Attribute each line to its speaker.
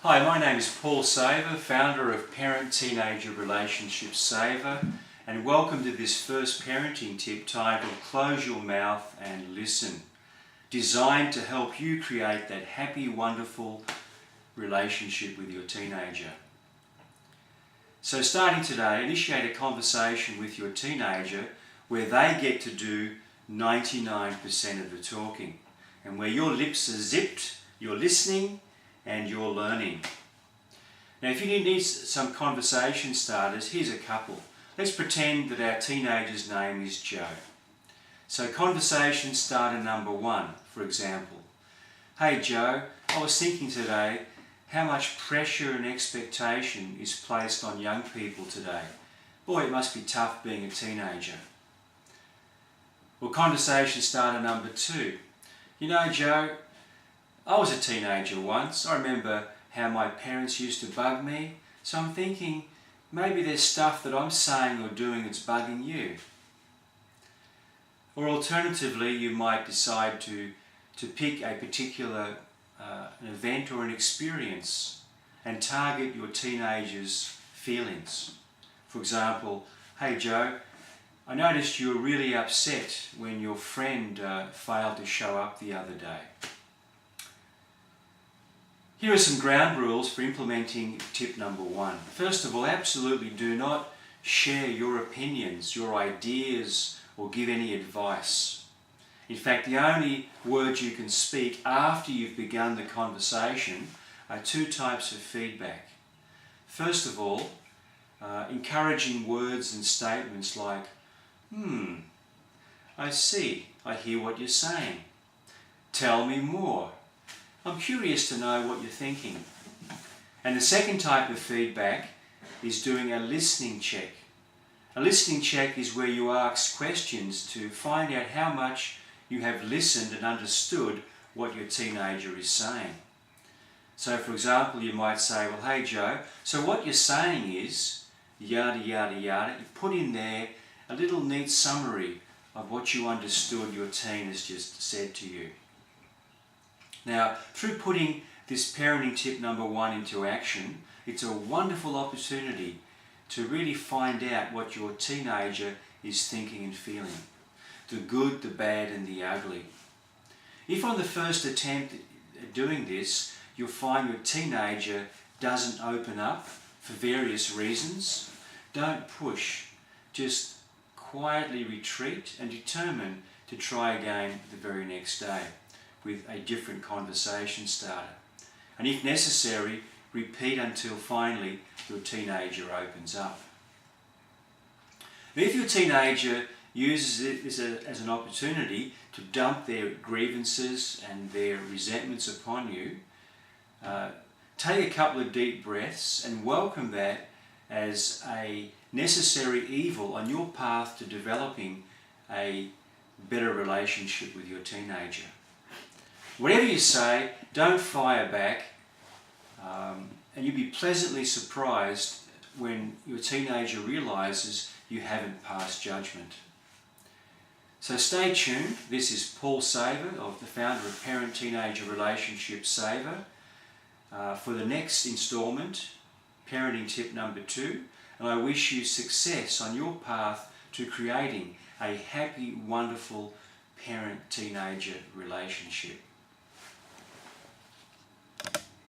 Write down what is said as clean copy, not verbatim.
Speaker 1: Hi, my name is Paul Saver, founder of Parent-Teenager Relationship Saver, and welcome to this first parenting tip titled Close Your Mouth and Listen, designed to help you create that happy, wonderful relationship with your teenager. So starting today, initiate a conversation with your teenager where they get to do 99% of the talking, and where your lips are zipped, you're listening, and you're learning. Now, if you need some conversation starters, here's a couple. Let's pretend that our teenager's name is Joe. So conversation starter number 1, for example. Hey Joe, I was thinking today how much pressure and expectation is placed on young people today. Boy, it must be tough being a teenager. Well, conversation starter number 2. You know, Joe, I was a teenager once. I remember how my parents used to bug me, so I'm thinking maybe there's stuff that I'm saying or doing that's bugging you. Or alternatively, you might decide to pick a particular an event or an experience and target your teenager's feelings. For example, hey Joe, I noticed you were really upset when your friend failed to show up the other day. Here are some ground rules for implementing tip number 1. First of all, absolutely do not share your opinions, your ideas, or give any advice. In fact, the only words you can speak after you've begun the conversation are 2 types of feedback. First of all, encouraging words and statements like, I see, I hear what you're saying. Tell me more. I'm curious to know what you're thinking. And the second type of feedback is doing a listening check. A listening check is where you ask questions to find out how much you have listened and understood what your teenager is saying. So for example, you might say, well, hey Joe, so what you're saying is, yada yada yada. You put in there a little neat summary of what you understood your teen has just said to you. Now, through putting this parenting tip number 1 into action, it's a wonderful opportunity to really find out what your teenager is thinking and feeling. The good, the bad, and the ugly. If on the first attempt at doing this, you'll find your teenager doesn't open up for various reasons, don't push. Just quietly retreat and determine to try again the very next day with a different conversation starter. And if necessary, repeat until finally your teenager opens up. If your teenager uses it as an opportunity to dump their grievances and their resentments upon you, take a couple of deep breaths and welcome that as a necessary evil on your path to developing a better relationship with your teenager. Whatever you say, don't fire back, and you'll be pleasantly surprised when your teenager realises you haven't passed judgment. So stay tuned. This is Paul Saver, the founder of Parent-Teenager Relationship Saver, for the next instalment, parenting tip number 2, and I wish you success on your path to creating a happy, wonderful parent-teenager relationship.